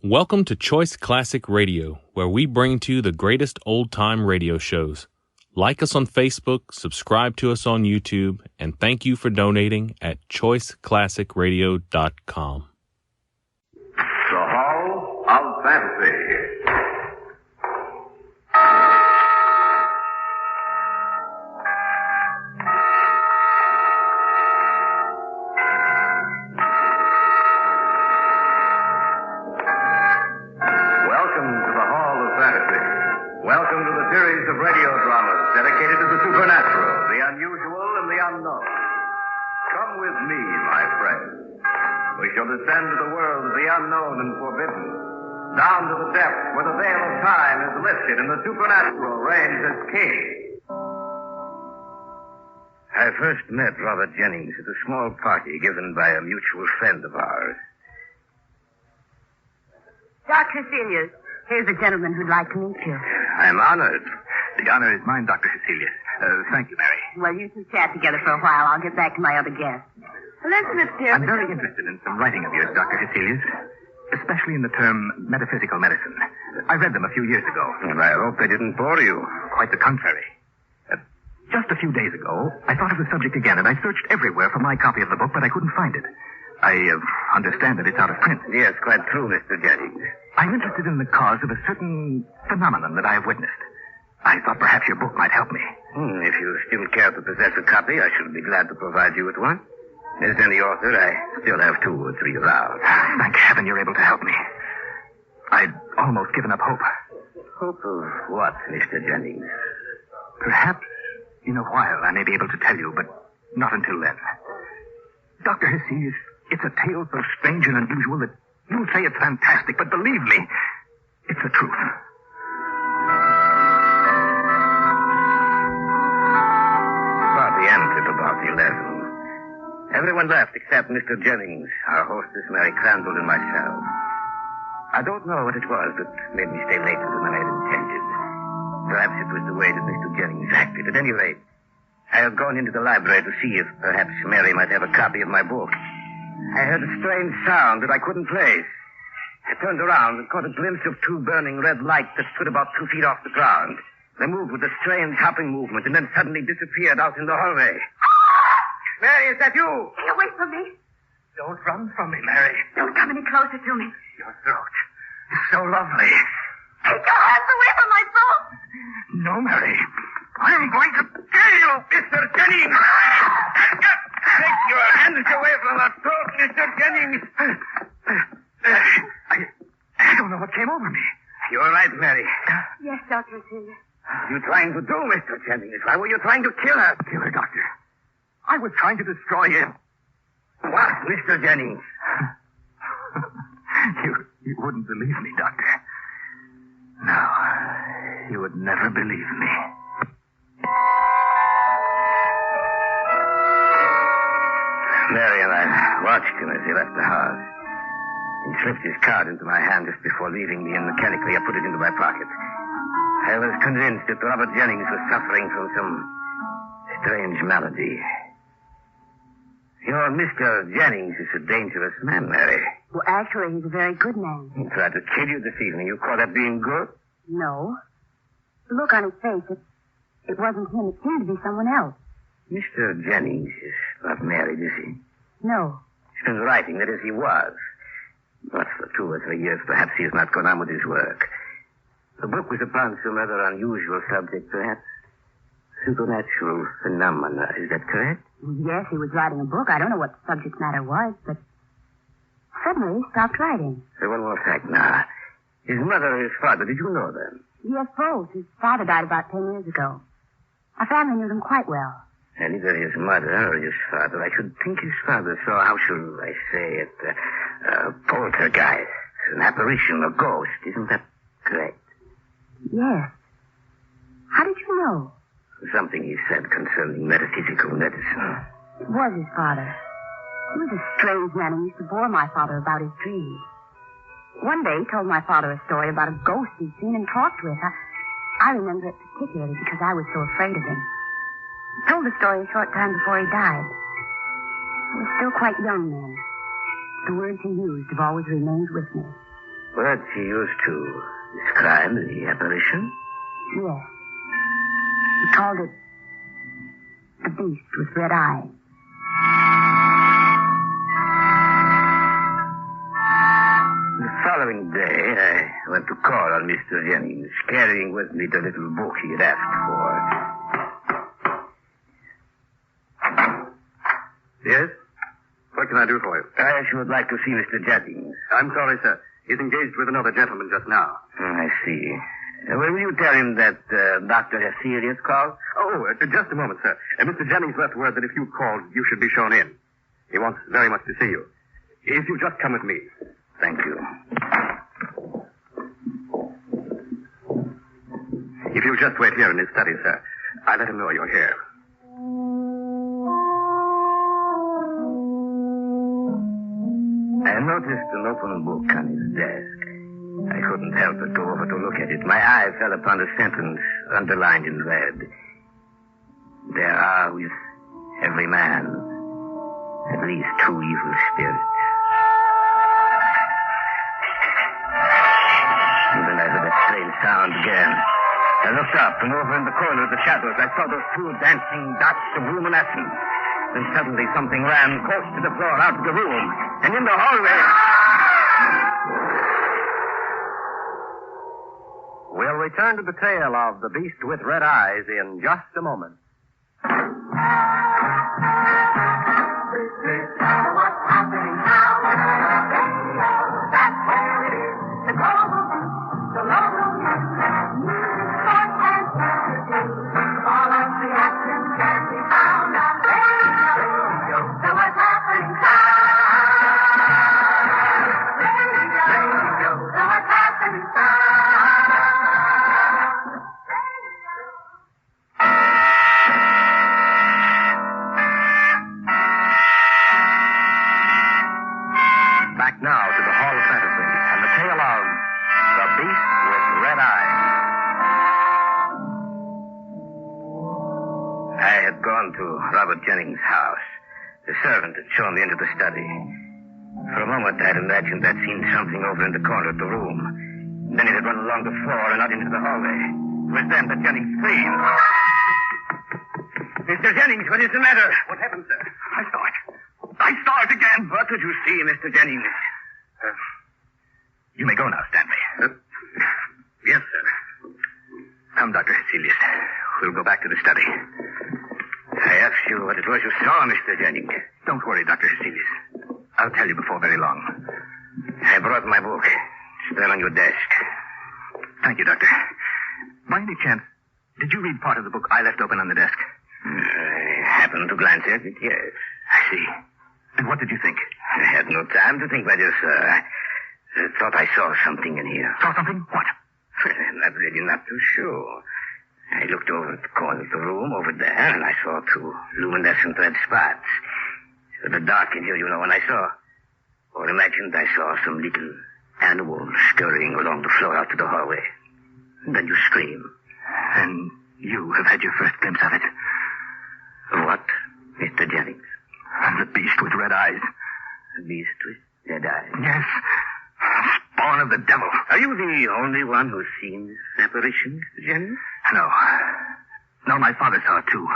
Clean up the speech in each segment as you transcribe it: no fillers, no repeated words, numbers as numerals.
Welcome to Choice Classic Radio, where we bring to you the greatest old-time radio shows. Like us on Facebook, subscribe to us on YouTube, and thank you for donating at choiceclassicradio.com. The Hall of Fantasy. Welcome to the series of radio dramas dedicated to the supernatural, the unusual, and the unknown. Come with me, my friends. We shall descend to the world of the unknown and forbidden, down to the depths where the veil of time is lifted and the supernatural reigns as king. I first met Robert Jennings at a small party given by a mutual friend of ours. Dr. Cecilius, here's a gentleman who'd like to meet you. I'm honored. The honor is mine, Dr. Cecilius. Thank you, Mary. Well, you two chat together for a while. I'll get back to my other guests. Elizabeth, dear. I'm very interested in some writing of yours, Dr. Cecilius, especially in the term metaphysical medicine. I read them a few years ago. And I hope they didn't bore you. Quite the contrary. Just a few days ago, I thought of the subject again, and I searched everywhere for my copy of the book, but I couldn't find it. I understand that it's out of print. Yes, quite true, Mr. Jennings. I'm interested in the cause of a certain phenomenon that I have witnessed. I thought perhaps your book might help me. If you still care to possess a copy, I should be glad to provide you with one. As any author, I still have 2 or 3 around. Thank heaven you're able to help me. I'd almost given up hope. Hope of what, Mr. Jennings? Perhaps in a while I may be able to tell you, but not until then. Dr. Hesse, it's a tale so strange and unusual that you'll say it's fantastic, but believe me, it's the truth. Party ended about 11. Everyone left except Mr. Jennings, our hostess Mary Crandall, and myself. I don't know what it was that made me stay later than I had intended. Perhaps it was the way that Mr. Jennings acted. At any rate, I had gone into the library to see if perhaps Mary might have a copy of my book. I heard a strange sound that I couldn't place. I turned around and caught a glimpse of 2 burning red lights that stood about 2 feet off the ground. They moved with a strange hopping movement and then suddenly disappeared out in the hallway. Mary, is that you? Stay away from me. Don't run from me, Mary. Don't come any closer to me. Your throat is so lovely. Take your hands away from my throat. No, Mary. I'm going to kill you, Mr. Jennings. Take your hands away from her throat, Mr. Jennings. I don't know what came over me. You're right, Mary. Yes, Dr. Cecilius. What are you trying to do, Mr. Jennings? Why were you trying to kill her? Kill her, Doctor. I was trying to destroy him. What, Mr. Jennings? You wouldn't believe me, Doctor. No, you would never believe me. Mary and I watched him as he left the house. He slipped his card into my hand just before leaving me, and mechanically I put it into my pocket. I was convinced that Robert Jennings was suffering from some strange malady. Your Mr. Jennings is a dangerous man, Mary. Well, actually, he's a very good man. He tried to kill you this evening. You call that being good? No. The look on his face, it wasn't him. It seemed to be someone else. Mr. Jennings is not married, is he? No. He's been writing that as he was. But for 2 or 3 years, perhaps he has not gone on with his work. The book was upon some rather unusual subject, perhaps. Supernatural phenomena. Is that correct? Yes, he was writing a book. I don't know what the subject matter was, but suddenly he stopped writing. So one more fact now. His mother and his father, did you know them? Yes, both. His father died about 10 years ago. Our family knew them quite well. And either his mother or his father. I should think his father saw, how shall I say it, poltergeist, an apparition, a ghost. Isn't that correct? Yes. How did you know? Something he said concerning metaphysical medicine. It was his father. He was a strange man who used to bore my father about his dreams. One day he told my father a story about a ghost he'd seen and talked with. I remember it particularly because I was so afraid of him. He told the story a short time before he died. I was still quite young then. The words he used have always remained with me. But she used to describe the apparition? Yes. He called it the beast with red eyes. The following day, I went to call on Mr. Jennings, carrying with me the little book he had asked for. Yes? What can I do for you? I should like to see Mr. Jennings. I'm sorry, sir. He's engaged with another gentleman just now. I see. Will you tell him that Dr. Hesselius called? Oh, just a moment, sir. Mr. Jennings left word that if you called, you should be shown in. He wants very much to see you. If you just come with me. Thank you. If you'll just wait here in his study, sir, I'll let him know you're here. I noticed an open book on his desk. I couldn't help but go over to look at it. My eye fell upon a sentence underlined in red. There are with every man at least two evil spirits. And then I heard that strange sound again. I looked up, and over in the corner of the shadows, I saw those two dancing dots of luminescence. Then suddenly something ran close to the floor out of the room. And in the hallway... We'll return to the tale of the beast with red eyes in just a moment. Now to the Hall of Fantasy and the tale of the beast with red eyes. I had gone to Robert Jennings' house. The servant had shown me into the study. For a moment, I had imagined I'd seen something over in the corner of the room. Then it had run along the floor and out into the hallway. It was then that Jennings screamed. Mr. Jennings, what is the matter? What happened, sir? I saw it. I saw it again. What did you see, Mr. Jennings? You may go now, Stanley. Yes, sir. Come, Dr. Hesselius. We'll go back to the study. I asked you what it was you saw, Mr. Jennings. Don't worry, Dr. Hesselius. I'll tell you before very long. I brought my book. It's there on your desk. Thank you, Doctor. By any chance, did you read part of the book I left open on the desk? I happened to glance at it, yes. I see. And what did you think? I had no time to think, my dear sir. I thought I saw something in here. Saw something? What? I'm really not too sure. I looked over at the corner of the room, over there, and I saw two luminescent red spots. So the dark in here, you know, and I saw, or imagined I saw some little animal scurrying along the floor out to the hallway. And then you scream. And you have had your first glimpse of it. What, Mr. Jennings? The beast with red eyes. The beast with red eyes? Yes. Spawn of the devil. Are you the only one who's seen this apparition, Mr. Jennings? No. No, my father saw it too.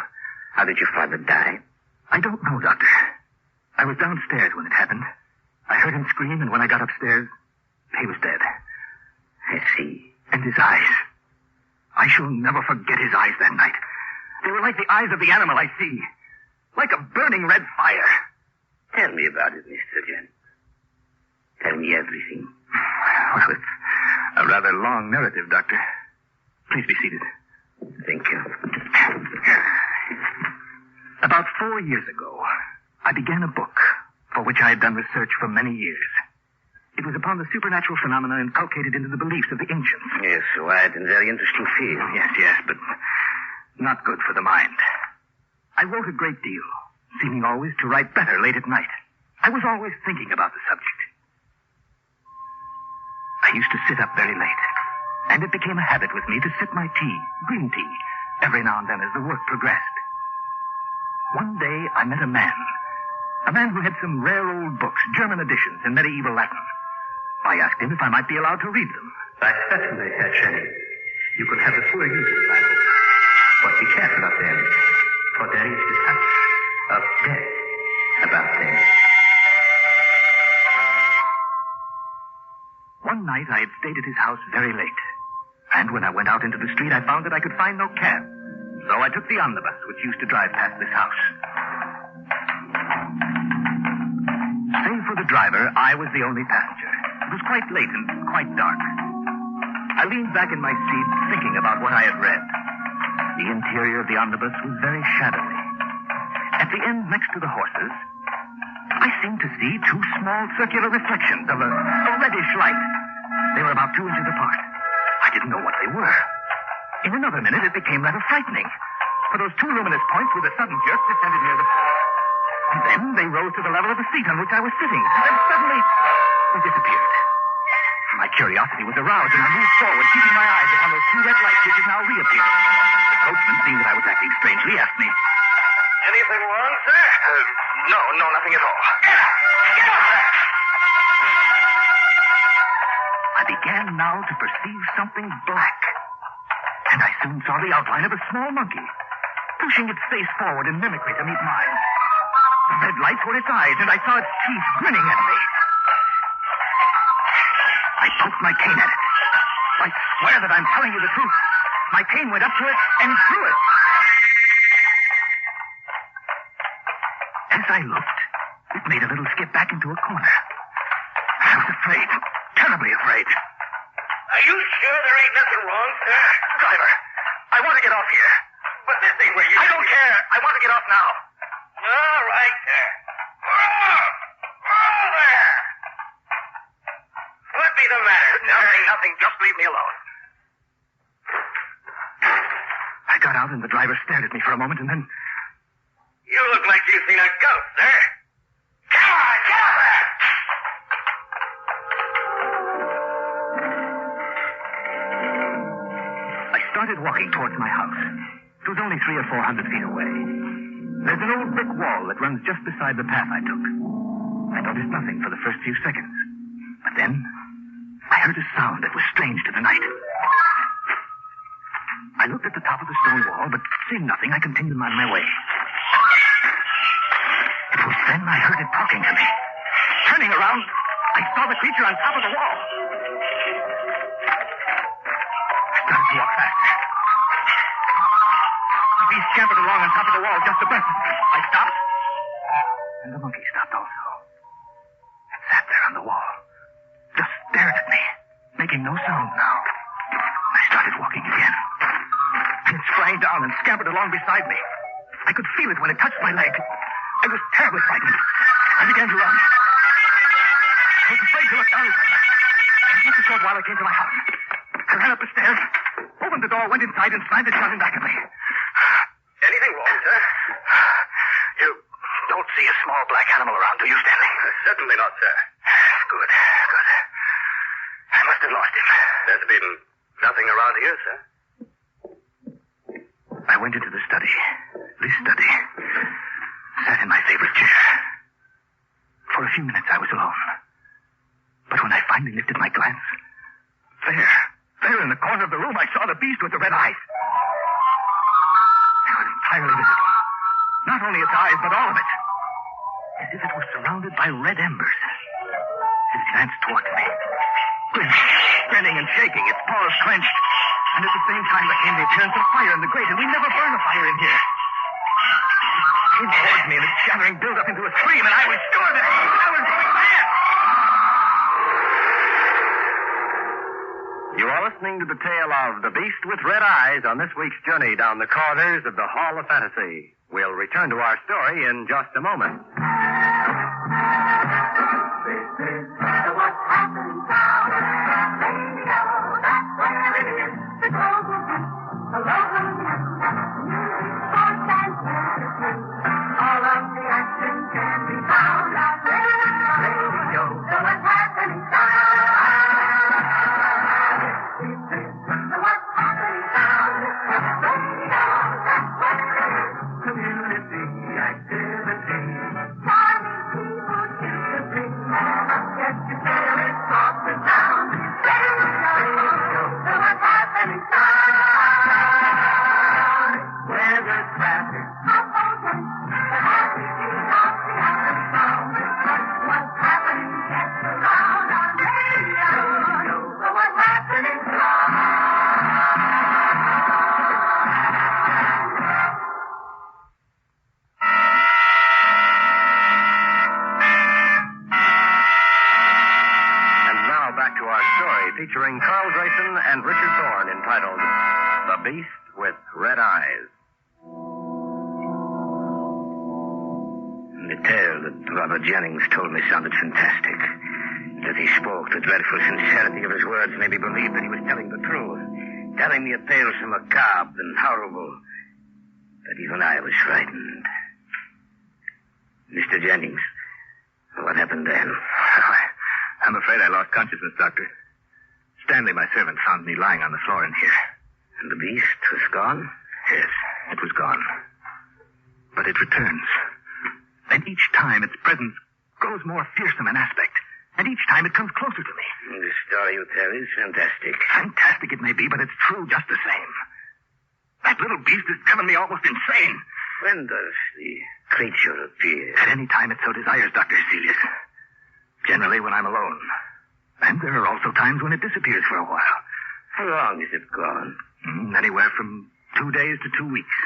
How did your father die? I don't know, Doctor. I was downstairs when it happened. I heard him scream, and when I got upstairs, he was dead. I see. And his eyes. I shall never forget his eyes that night. They were like the eyes of the animal I see. Like a burning red fire. Tell me about it, Mr. Jennings. Tell me everything. Well, it's a rather long narrative, Doctor. Please be seated. Thank you. About 4 years ago, I began a book for which I had done research for many years. It was upon the supernatural phenomena inculcated into the beliefs of the ancients. Yes, wide and very interesting field. Yes, but not good for the mind. I wrote a great deal, seeming always to write better late at night. I was always thinking about the subject. I used to sit up very late, and it became a habit with me to sip my tea, green tea, every now and then as the work progressed. One day I met a man who had some rare old books, German editions in medieval Latin. I asked him if I might be allowed to read them. Why, certainly, Herr Jennings. You could have the full use of the Bible. But be careful of them, for there is the touch of death about them. One night I had stayed at his house very late. And when I went out into the street, I found that I could find no cab. So I took the omnibus, which used to drive past this house. Save for the driver, I was the only passenger. It was quite late and quite dark. I leaned back in my seat, thinking about what I had read. The interior of the omnibus was very shadowy. At the end, next to the horses, I seemed to see two small circular reflections of a reddish light. They were about 2 inches apart. I didn't know what they were. In another minute, it became rather frightening, for those two luminous points with a sudden jerk descended near the floor. And then they rose to the level of the seat on which I was sitting. And then suddenly, they disappeared. My curiosity was aroused, and I moved forward, keeping my eyes upon those two red lights which had now reappeared. The coachman, seeing that I was acting strangely, asked me, Anything wrong, sir? No, nothing at all. Get out of there! I began now to perceive something black. And I soon saw the outline of a small monkey, pushing its face forward in mimicry to meet mine. The red lights were its eyes, and I saw its teeth grinning at me. I poked my cane at it. I swear that I'm telling you the truth. My cane went up to it and through it. As I looked, it made a little skip back into a corner. I was afraid, terribly afraid. Are you sure there ain't nothing wrong, sir? Driver, I want to get off here. But this ain't where you... I don't care. I want to get off now. All right, sir. Oh, there. What be the matter, sir? Nothing. Just leave me alone. I got out, and the driver stared at me for a moment, and then... You look like you've seen a ghost, sir. Come on, get out there! I started walking towards my house. It was only 300 or 400 feet away. There's an old brick wall that runs just beside the path I took. I noticed nothing for the first few seconds. But then, I heard a sound that was strange to the night. I looked at the top of the stone wall, but seeing nothing, I continued on my way. It was then I heard it talking to me. Turning around, I saw the creature on top of the wall. I started to walk faster. The beast scampered along on top of the wall just abreast. I stopped, and the monkey stopped also. It sat there on the wall, just stared at me, making no sound now. I started walking again. And it sprang down and scampered along beside me. I could feel it when it touched my leg. I was terribly frightened. I began to run. I was afraid to look down. And just a short while I came to my house. I ran up the stairs, opened the door, went inside, and slammed it shut in back of me. Anything wrong, sir? You don't see a small black animal around, do you, Stanley? Certainly not, sir. Good. I must have lost him. There's been nothing around here, sir. I went into the study. This study. Sat in my favorite chair. For a few minutes I was alone. But when I finally lifted my glance, there in the corner of the room, I saw the beast with the red eyes. It was entirely visible. Not only its eyes, but all of it. As if it was surrounded by red embers. It advanced towards me. Grinning and shaking, its paws clenched. And at the same time there came the appearance of fire in the grate, and we never burn a fire in here. It came towards me, and its shattering built up into a scream, and I was sure that I was going mad. You are listening to the tale of The Beast with Red Eyes on this week's journey down the corridors of the Hall of Fantasy. We'll return to our story in just a moment. story featuring Carl Grayson and Richard Thorne entitled The Beast with Red Eyes. The tale that Robert Jennings told me sounded fantastic. As he spoke, the dreadful sincerity of his words made me believe that he was telling the truth, telling me a tale so macabre and horrible that even I was frightened. Mr. Jennings, what happened then? I'm afraid I lost consciousness, Doctor. Stanley, my servant, found me lying on the floor in here. And the beast was gone? Yes, it was gone. But it returns. And each time its presence grows more fearsome in aspect. And each time it comes closer to me. The story you tell is fantastic. Fantastic it may be, but it's true just the same. That little beast has driven me almost insane. When does the creature appear? At any time it so desires, Dr. Celius. Generally when I'm alone. And there are also times when it disappears for a while. How long is it gone? Anywhere from 2 days to 2 weeks.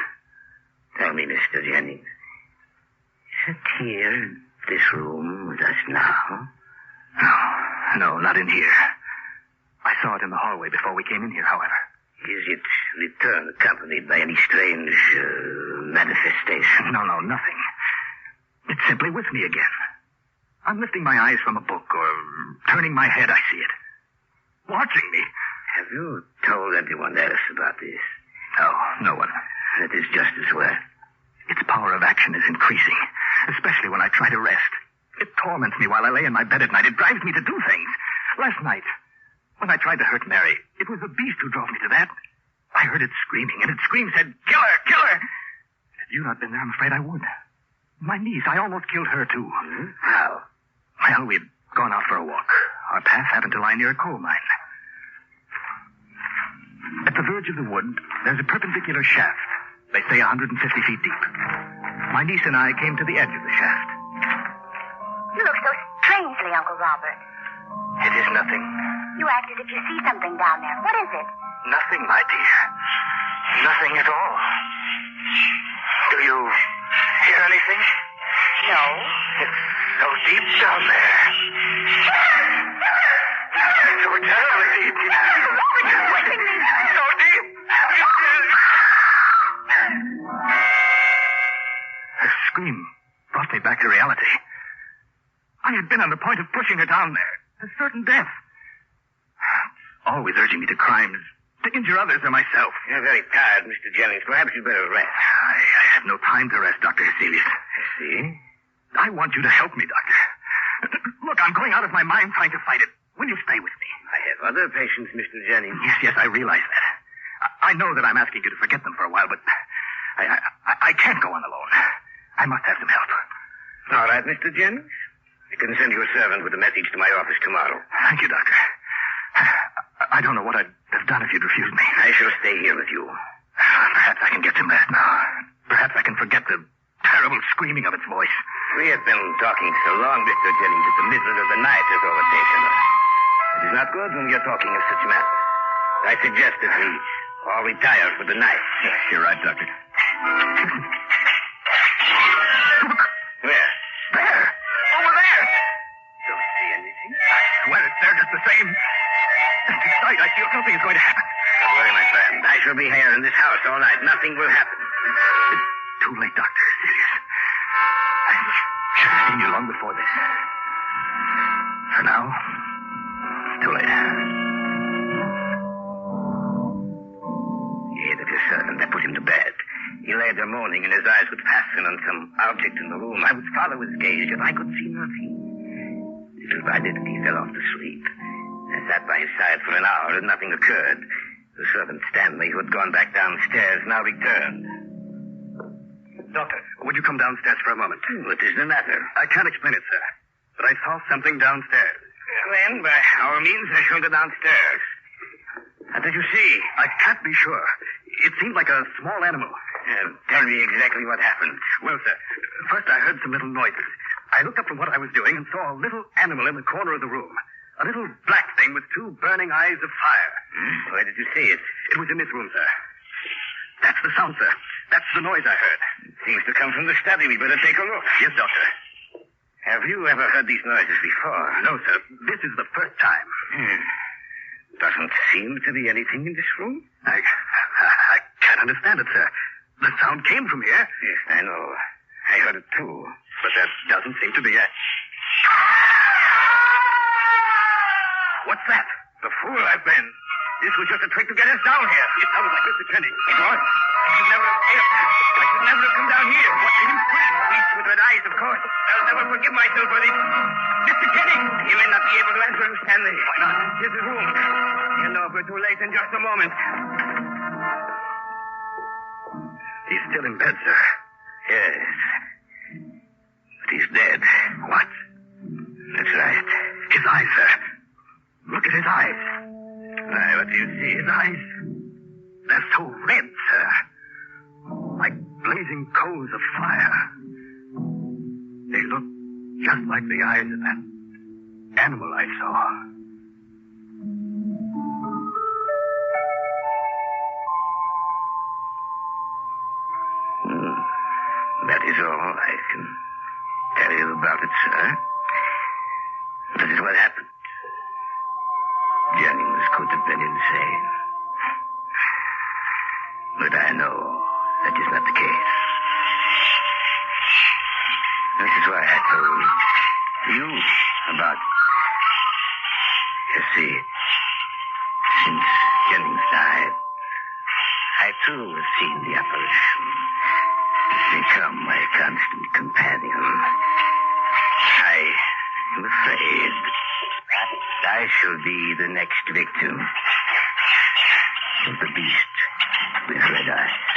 Tell me, Mr. Jennings. Is it here in this room with us now? No, not in here. I saw it in the hallway before we came in here, however. Is its return accompanied by any strange manifestation? No, nothing. It's simply with me again. I'm lifting my eyes from a book or turning my head, I see it. Watching me. Have you told anyone else about this? No one. That is just as well. Its power of action is increasing, especially when I try to rest. It torments me while I lay in my bed at night. It drives me to do things. Last night, when I tried to hurt Mary, it was the beast who drove me to that. I heard it screaming, and its scream said, "Kill her! Kill her!" Had you not been there, I'm afraid I would. My niece, I almost killed her, too. Mm-hmm. How? Well, we'd gone out for a walk. Our path happened to lie near a coal mine. At the verge of the wood, there's a perpendicular shaft. They say 150 feet deep. My niece and I came to the edge of the shaft. You look so strangely, Uncle Robert. It is nothing. You act as if you see something down there. What is it? Nothing, my dear. Nothing at all. Do you hear anything? No. It's so deep down there. So terribly deep. So deep. Her scream brought me back to reality. I had been on the point of pushing her down there to certain death. Always urging me to crimes, to injure others or myself. You're very tired, Mr. Jennings. Perhaps you'd better rest. I have no time to rest, Dr. Heselius. I see. I want you to help me, Doctor. Look, I'm going out of my mind trying to fight it. Will you stay with me? I have other patients, Mr. Jennings. Yes, I realize that. I know that I'm asking you to forget them for a while, but I can't go on alone. I must have some help. All right, Mr. Jennings. I can send you a servant with a message to my office tomorrow. Thank you, Doctor. I don't know what I'd have done if you'd refused me. I shall stay here with you. Perhaps I can get some rest now. Perhaps I can forget the terrible screaming of its voice. We have been talking so long, Mr. Jennings, that the middle of the night has overtaken us. It is not good when we are talking of such matters. I suggest that we all retire for the night. You're right, Doctor. Look! Where? There! Over there! Don't see anything. I swear it's there just the same. At its sight, I feel something is going to happen. Don't worry, my friend. I shall be here in this house all night. Nothing will happen. It's too late, Doctor. Serious. I should have seen you long before this. For now, too late. He aided his servant. I put him to bed. He lay there moaning, and his eyes would fasten on some object in the room. I would follow his gaze, yet I could see nothing. Little by little, he fell off to sleep. I sat by his side for an hour, and nothing occurred. The servant Stanley, who had gone back downstairs, now returned. Doctor, would you come downstairs for a moment? What is the matter? I can't explain it, sir, but I saw something downstairs. Then, by all means, I shall go downstairs. What did you see? I can't be sure. It seemed like a small animal. Tell me exactly what happened. Well, sir, first I heard some little noises. I looked up from what I was doing and saw a little animal in the corner of the room. A little black thing with two burning eyes of fire. Where did you see it? It was in this room, sir. That's the sound, sir. That's the noise I heard. It seems to come from the study. We better take a look. Yes, Doctor. Have you ever heard these noises before? No, sir. This is the first time. seem to be anything in this room? I can't understand it, sir. The sound came from here. Yes, I know. I heard it too. But there doesn't seem to be a... What's that? The fool I've been. This was just a trick to get us down here. It sounded like Mr. Jennings. It was. I should never have come down here. What made him scream? The beast with red eyes, of course. I'll never forgive myself for this. Mr. Jennings! You may not be able to answer him, Stanley. Why not? Here's his room. You'll know if we're too late in just a moment. He's still in bed, sir. Yes. But he's dead. What? That's right. His eyes, sir. Look at his eyes. Why, what do you see? His eyes. They're so red, sir. Like blazing coals of fire. They look just like the eyes of that animal I saw. That is all I can tell you about it, sir. This is what happened. Jennings could have been insane. But I know that is not the case. This is why I told you about it. You see, since Jennings died, I too have seen the apparition. Become my constant companion. I am afraid that I shall be the next victim of the beast with red eyes.